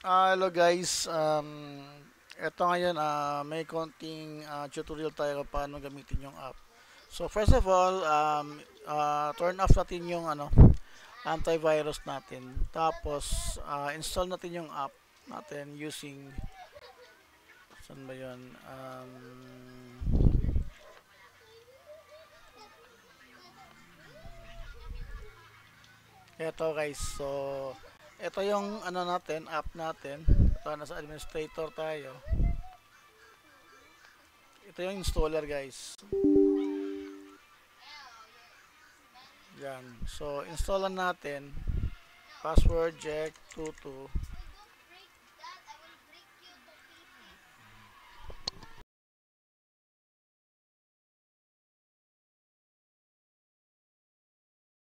Hello guys, eto ngayon may konting tutorial tayo kung paano gamitin yung app. So first of all, turn off natin yung antivirus natin. Tapos install natin yung app natin using saan ba yun? Eto guys, so eto yung natin, app natin. Ito nasa administrator tayo. Ito yung installer guys. Yan. So, installan natin. Password jack 22.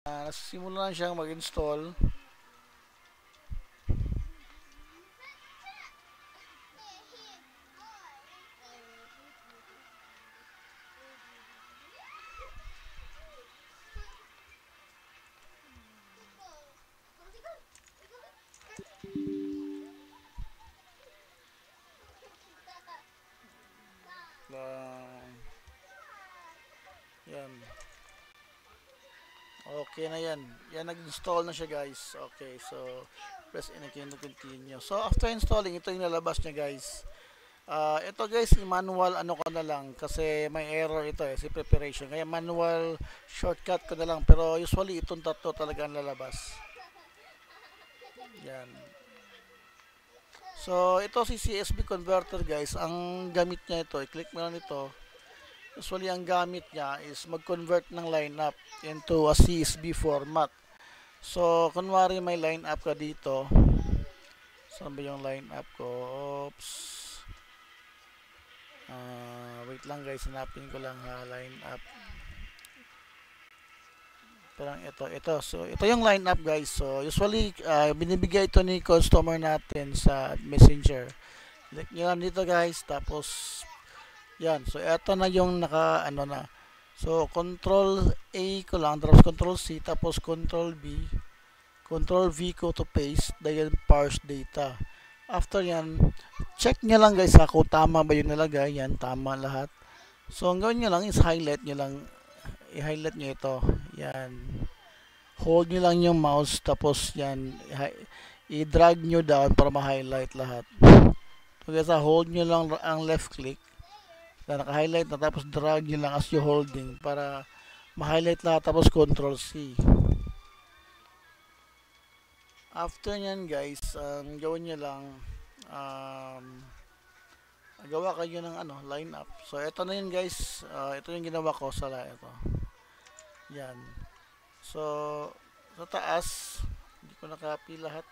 Nasisimula na siyang mag-install. Yan. Okay na yan. Yan, nag-install na siya guys. Okay, so press and continue. So, after installing, ito yung lalabas niya guys. Ito guys, manual ano ko na lang kasi may error ito si preparation. Kaya manual shortcut ko na lang. Pero usually itong tatlo talaga ang lalabas. Yan. So, ito si CSV converter guys. Ang gamit niya ito, i-click mo lang ito. Usually, ang gamit niya is mag-convert ng lineup into a CSV format. So, kunwari may lineup ka dito. Saan ba yung lineup ko? Oops. Wait lang guys, hanapin ko lang lineup. Parang ito. So, ito yung lineup guys. So, usually, binibigay ito ni customer natin sa messenger. Click nyo lang dito guys. Tapos, yan. So, ito na yung na. So, control A ko lang. Tapos, control C. Tapos, control B. Control V ko to paste. Dahil parse data. After yan, check nyo lang guys kung tama ba yung nalagay. Yan, tama lahat. So, ang gawin nyo lang is highlight nyo lang. I-highlight nyo ito. Yan. Hold nyo lang yung mouse. Tapos, yan. I-drag nyo down para ma-highlight lahat. So, guys, hold nyo lang ang left click. Na naka-highlight na. Tapos, drag nyo lang as you holding para ma-highlight lahat. Tapos, control C. After nyan, guys, gawin nyo lang gawa kayo ng lineup. So, ito na yun guys. Ito yung ginawa ko sa ito. Yan. So, sa taas, hindi ko na-copy lahat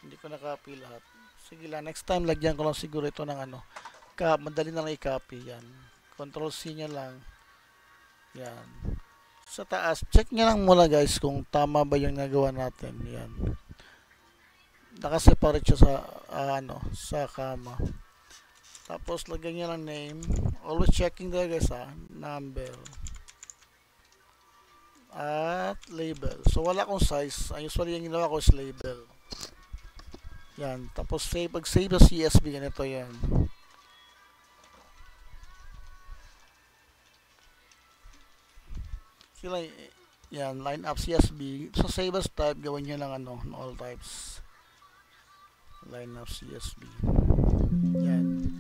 Hindi ko na-copy lahat. Sige lang, next time lagyan ko lang siguro ito ng madali na lang i-copy. Yan. Control C nyo lang. Yan. Sa taas, check nyo lang muna guys kung tama ba yung nagawa natin. Yan. Nakaseparate siya sa, sa kama. Tapos, lagyan nyo lang name. Always checking there guys number. At label. So, wala akong size. Usually, yung ginawa ko is label. Yan. Tapos, pag-save sa CSV, ganito yan. Sila, yan, line up CSV. So, save as type, gawin nyo lang all types. Line up CSV. Yan.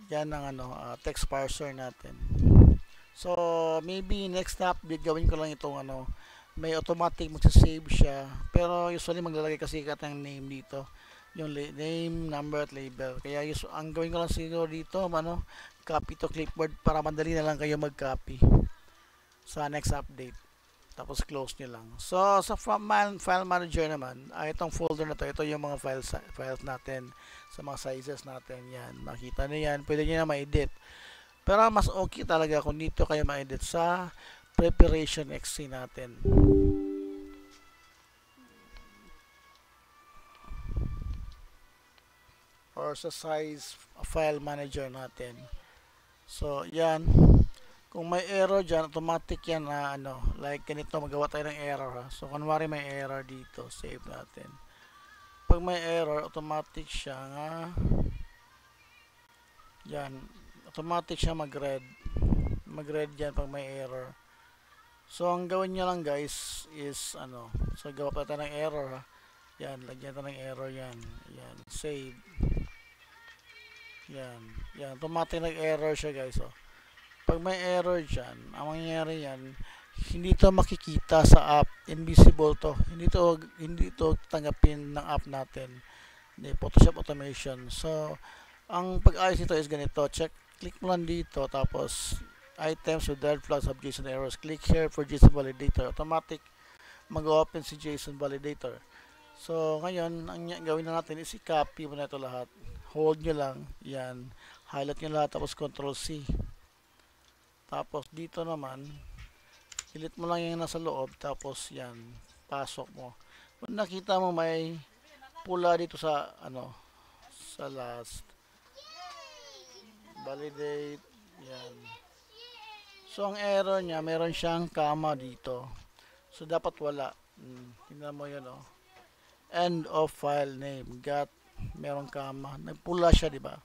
Yan ang text parser natin. So, maybe next update gawin ko lang itong may automatic magsasave siya. Pero usually maglalagay kasi ka ng name dito. Yung name, number at label. Kaya ang gawin ko lang siguro dito, copy to clipboard para madali na lang kayo mag-copy sa next update. Tapos close nyo lang. So, sa file manager naman, itong folder na to, ito yung mga files natin sa mga sizes natin. Yan, makita nyo yan. Pwede nyo na ma-edit. Pero mas okay talaga kung dito kayo ma-edit sa preparation XC natin. Or sa size file manager natin. So, yan. Kung may error dyan, automatic yan na like ganito, magawa tayo ng error So, kunwari may error dito, save natin. pag may error, automatic siya nga, yan, automatic siya mag-red. Mag-red yan pag may error. So, ang gawin nyo lang guys is, so gawa pa tayo ng error ha. Yan, lagyan tayo ng error yan. Yan, save. Yan, yan, automatic nag-error siya guys. Oh. Pag may error dyan, ang mangyayari yan, hindi to makikita sa app, invisible to. Hindi to tanggapin ng app natin. Hindi, Photoshop automation. So, ang pag-ayos nito is ganito. Click mo lang dito, tapos items with dead flags of JSON errors. Click here for JSON validator. Automatic mag-open si JSON validator. So, ngayon, ang gawin na natin is i-copy mo na ito lahat. Hold nyo lang. Yan. Highlight nyo lahat, tapos Ctrl C. Tapos, dito naman, delete mo lang yung nasa loob, tapos yan, pasok mo. Kung nakita mo may pula dito sa, sa last. Validate. Yan. So, ang error niya, meron siyang comma dito. So, dapat wala. Tingnan mo yun, oh. End of file name. Got, merong comma. Nagpula siya, di ba?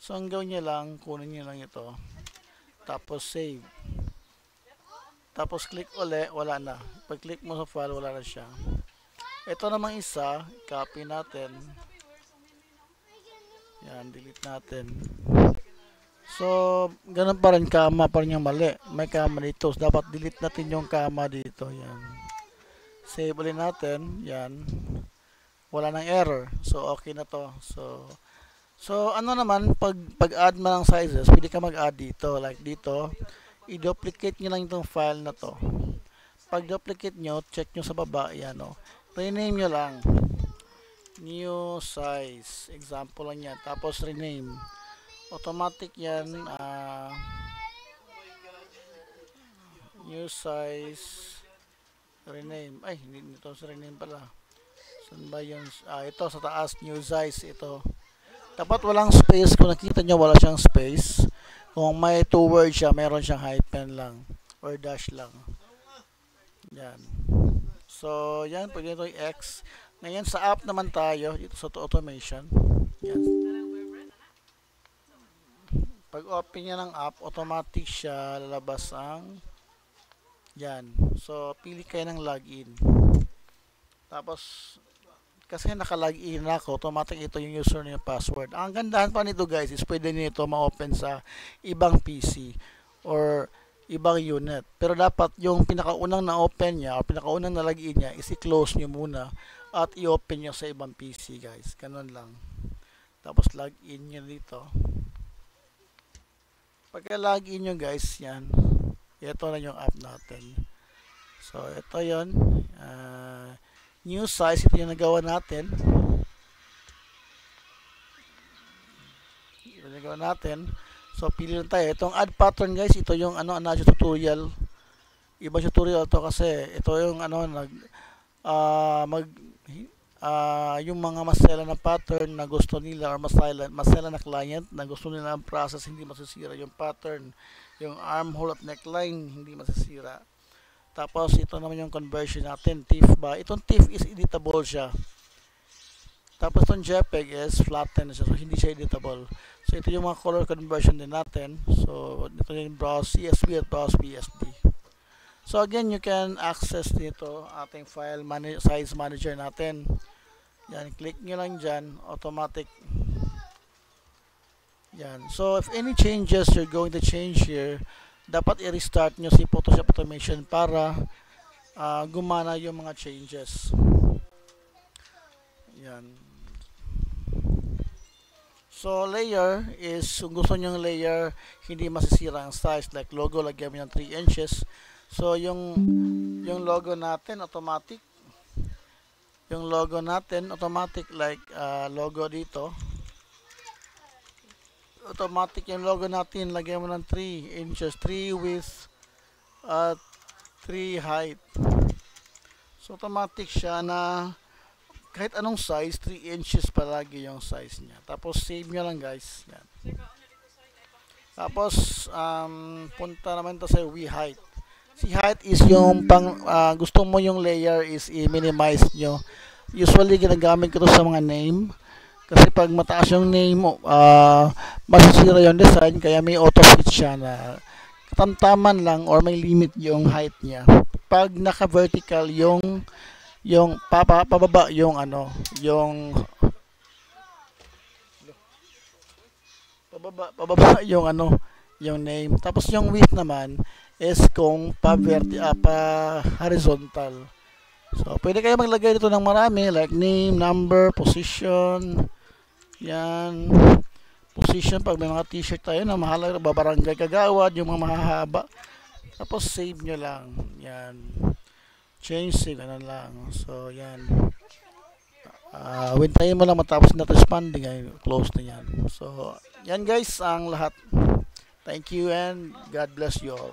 So, ang gawin niya lang, kunin niya lang ito. Tapos, save. Tapos, click ulit, wala na. Pag click mo sa file, wala na siya. Ito namang isa, copy natin. Yan, delete natin. So, ganun pa rin, comma pa rin yung mali. May comma dito. So, dapat delete natin yung comma dito. Yan. Save ulit natin. Yan. Wala nang error. So, okay na to. So ano naman, pag-add mo ng sizes, pwede ka mag-add dito. Like dito, i-duplicate nyo lang itong file na to. Pag duplicate nyo, check nyo sa baba. Yan, oh. Rename nyo lang. New size. Example lang yan. Tapos rename. Automatic yan. New size. Rename. Ay, hindi ito sa rename pala. Saan ba yun? Ito sa taas. New size. Ito. Dapat walang space. Kung nakita nyo, wala siyang space. Kung may two words siya, meron siyang hyphen lang. Or dash lang. Yan. So, yan. Pwede ito yung X. Ngayon, sa app naman tayo. Dito sa automation. Yan. Pag open niya ng app, automatic siya lalabas ang yan. So, pili kayo ng login. Tapos, kasi naka-login na ako, automatic ito yung username and password. Ang gandahan pa nito guys is pwede nito ma-open sa ibang PC or ibang unit. Pero dapat yung pinakaunang na-open niya o pinakaunang na-login niya is i-close nyo muna at i-open nyo sa ibang PC guys. Ganun lang. Tapos login nyo dito. Pagka-login nyo guys, yan. Ito na yung app natin. So, ito yun. New size, ito yung nagawa natin. So, pili lang tayo. Itong add pattern guys, ito yung another tutorial. Ibang tutorial to kasi ito yung yung mga masela na pattern na gusto nila or masela na client na gusto nila ang process hindi masisira yung pattern, yung armhole at neckline hindi masisira. Tapos ito naman yung conversion natin, TIFF ba? Itong TIFF is editable siya. Tapos itong JPEG is flatten siya, so hindi siya editable. So ito yung mga color conversion din natin. So ito yung browse CSV at browse PSD. So again, you can access dito ating file size manager natin. Yan, click nyo lang dyan, automatic. Yan. So if any changes you're going to change here, dapat i-restart nyo si Photoshop Automation para gumana yung mga changes. Yan. So layer is, kung gusto nyo yung layer hindi masisira ang size, like logo, lagyan mo ng 3 inches. So yung logo natin automatic. Yung logo natin automatic, like logo dito. Automatic yung logo natin, lagyan mo ng 3 inches, 3 width at 3 height. So automatic siya na kahit anong size, 3 inches palagi yung size niya. Tapos save nyo lang guys. Yan. Tapos punta naman ito sa height. Si height is yung gusto mo yung layer is i-minimize nyo Usually ginagamit ko to sa mga name. Kasi pag mataas yung name, masisira yung design, kaya may auto fit siya na katamtaman lang or may limit yung height niya. Pag naka-vertical yung pababa yung pababa yung yung name. Tapos yung width naman is kung pa horizontal. So, pwede kayo maglagay dito ng marami like name, number, position. Yan. Position pag may mga t-shirt tayo na mahalaga, babarangay kagawad, yung mga mahahaba. Tapos save nyo lang. Yan. Change, save, ganun lang. So, yan. Wintayin mo lang matapos na responding ay close na yan. So, yan guys ang lahat. Thank you and God bless you all.